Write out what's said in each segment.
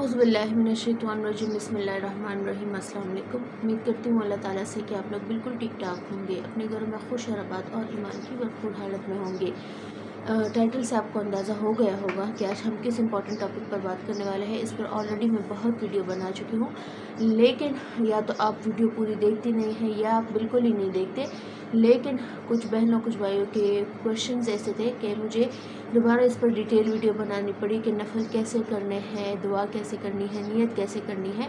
औज़ुबिल्लाहिमिनश्शैतानिर्रजीम बिस्मिल्लाहिर्रहमानिर्रहीम। अस्सलाम वालेकुम। उम्मीद करती हूँ अल्लाह ताला से कि आप लोग बिल्कुल ठीक ठाक होंगे, अपने घरों में खुश और आबाद और ईमान की भरपूर हालत में होंगे। टाइटल से आपको अंदाज़ा हो गया होगा कि आज हम किस इंपॉर्टेंट टॉपिक पर बात करने वाले हैं। इस पर ऑलरेडी मैं बहुत वीडियो बना चुकी हूँ, लेकिन या तो आप वीडियो पूरी देखते नहीं हैं या आप बिल्कुल ही नहीं देखते। लेकिन कुछ बहनों कुछ भाइयों के क्वेश्चंस ऐसे थे कि मुझे दोबारा इस पर डिटेल वीडियो बनानी पड़ी कि नफल कैसे करने हैं, दुआ कैसे करनी है, नियत कैसे करनी है,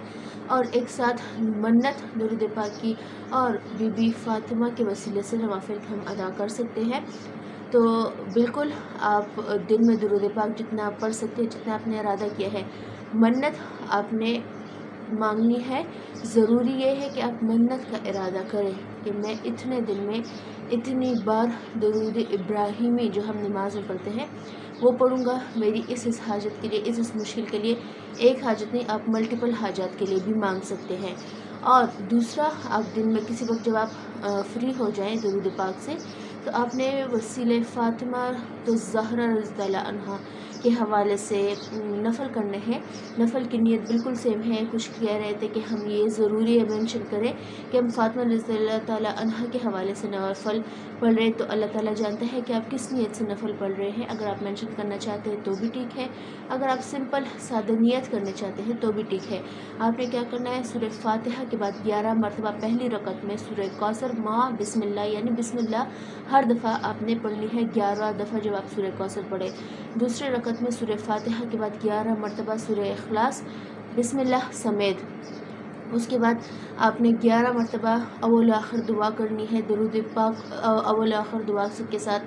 और एक साथ मन्नत दुरूद पाक की और बीबी फातिमा के वसीले से नवाफिल हम अदा कर सकते हैं। तो बिल्कुल आप दिन में दुरूद पाक जितना आप पढ़ सकते हैं, जितना आपने इरादा किया है, मन्नत आपने मांगनी है। ज़रूरी ये है कि आप मन्नत का इरादा करें कि मैं इतने दिन में इतनी बार दुरूद इब्राहिमी जो हम नमाज में पढ़ते हैं वो पढ़ूंगा। मेरी इस हाजत के लिए, इस मुश्किल के लिए एक हाजत नहीं, आप मल्टीपल हाजत के लिए भी मांग सकते हैं। और दूसरा, आप दिन में किसी वक्त जब आप फ्री हो जाएं दुरूद पाक से, तो आपने वसीले फ़ातिमा तो ज़हरा रज़ियल्लाहु अन्हा के हवाले से नफ़ल करने हैं। नफ़ल की नीयत बिल्कुल सेम है। कुछ कह रहे थे कि हम ये ज़रूरी है मेंशन करें कि हम फ़ातिमा रज़ियल्लाहु ताला अन्हा के हवाले से नफ़ल पढ़ रहे हैं, तो अल्लाह ताला जानता है कि आप किस नीयत से नफ़ल पढ़ रहे हैं। अगर आप मेंशन करना चाहते हैं तो भी ठीक है, अगर आप सिंपल सादा नियत करने चाहते हैं तो भी ठीक है। आपने क्या करना है, सूरह फ़ातिहा के बाद 11 मरतबा पहली रकत में सूरह कौसर माँ बिस्मिल्लाह यानी बिस्मिल्लाह हर दफ़ा आपने पढ़नी है। 11 दफ़ा जब आप सूरह कौसर पढ़े, दूसरे रकत में सूरह फ़ातिहा के बाद 11 मरतबा सूरह इखलास बिस्मिल्लाह समेत। उसके बाद आपने 11 मरतबा अव्वल आखिर दुआ करनी है। दुरूद पाक अव्वल आखिर दुआ के साथ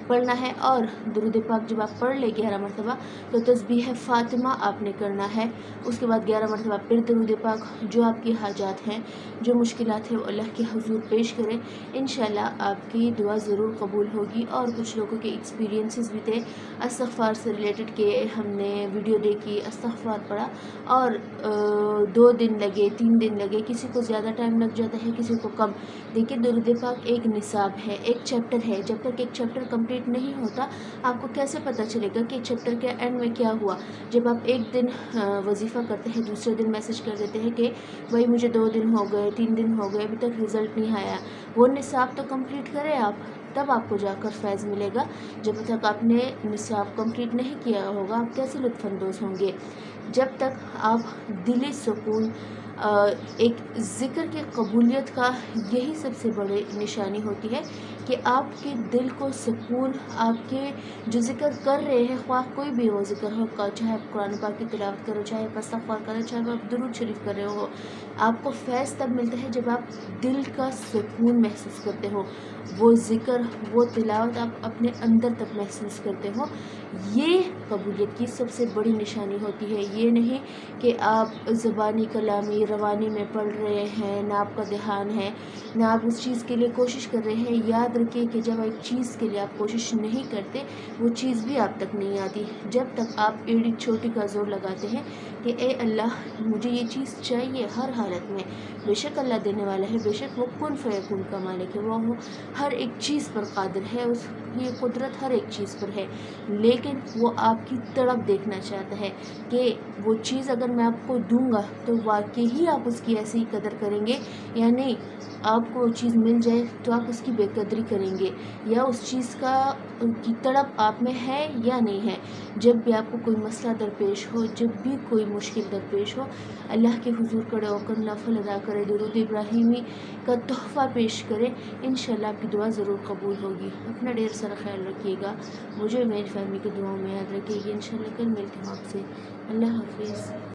पढ़ना है। और दुरूद पाक जब आप पढ़ ले 11 मरतबा, तो तस्बीह फ़ातिमा आपने करना है। उसके बाद 11 मरतबा फिर दुरूद पाक। जो आपकी हाजात हैं, जो मुश्किलात हैं, वो अल्लाह के हुजूर पेश करें। इंशाल्लाह आपकी दुआ ज़रूर कबूल होगी। और कुछ लोगों के एक्सपीरियंसेस भी थे इस्तिग़फ़ार से रिलेटेड के हमने वीडियो देखी, इस्तिग़फ़ार पढ़ा और 2 दिन लगे, 3 दिन लगे, किसी को ज़्यादा टाइम लग जाता है, किसी को कम। देखिए, दुरूद पाक एक निसाब है, एक चैप्टर है। जब तक एक चैप्टर कंप्लीट नहीं होता, आपको कैसे पता चलेगा कि चैप्टर के एंड में क्या हुआ। जब आप एक दिन वजीफ़ा करते हैं, दूसरे दिन मैसेज कर देते हैं कि भाई मुझे 2 दिन हो गए, 3 दिन हो गए, अभी तक रिज़ल्ट नहीं आया, वो निसाब तो कंप्लीट करें आप, तब आपको जाकर फैज़ मिलेगा। जब तक आपने निसाब कंप्लीट नहीं किया होगा, आप कैसे लुत्फ़अंदोज़ होंगे। जब तक आप दिली सुकून, एक ज़िक्र की कबूलियत का यही सबसे बड़ी निशानी होती है कि आपके दिल को सुकून, आपके जो ज़िक्र कर रहे हैं, ख्वाह कोई भी हो ज़िक्र हो, चाहे आप कुरान पाक की तिलावत करो, चाहे आप इस्तिग़फ़ार करो, चाहे आप दुरूद शरीफ कर रहे हो, आपको फैज़ तब मिलता है जब आप दिल का सुकून महसूस करते हो। वो ज़िक्र, वो तिलावत आप अपने अंदर तक महसूस करते हो। ये कबूलियत की सबसे बड़ी निशानी होती है। ये नहीं कि आप ज़बानी कलामी रवानी में पढ़ रहे हैं, ना आपका ध्यान है, ना आप उस चीज़ के लिए कोशिश कर रहे हैं। याद रखिए कि जब एक चीज़ के लिए आप कोशिश नहीं करते, वो चीज़ भी आप तक नहीं आती। जब तक आप एड़ी चोटी का ज़ोर लगाते हैं कि ए अल्लाह मुझे ये चीज़ चाहिए हर हालत में, बेशक अल्लाह देने वाला है, बेशक वो कुन फ़यकुन का मालिक है, वो हर एक चीज़ पर कादिर है, उसकी कुदरत हर एक चीज़ पर है। लेकिन वो आपकी तड़प देखना चाहता है कि वो चीज़ अगर मैं आपको दूंगा तो वाकई ही आप उसकी ऐसी ही कदर करेंगे या नहीं। आपको वो चीज़ मिल जाए तो आप उसकी बेकदरी करेंगे, या उस चीज़ की तड़प आप में है या नहीं है। जब भी आपको कोई मसला दरपेश हो, जब भी कोई मुश्किल दरपेश हो, अल्लाह के हुजूर खड़े होकर नफल अदा करें, दुरूद इब्राहिमी का तोहफ़ा पेश करें। इंशाल्लाह आपकी दुआ ज़रूर कबूल होगी। अपना ढेर सारा ख्याल रखिएगा, मुझे मेरी फैमिली की दुआओं में याद रखिएगा। इंशाल्लाह कल मिलती हूँ आपसे। अल्लाह हाफिज़।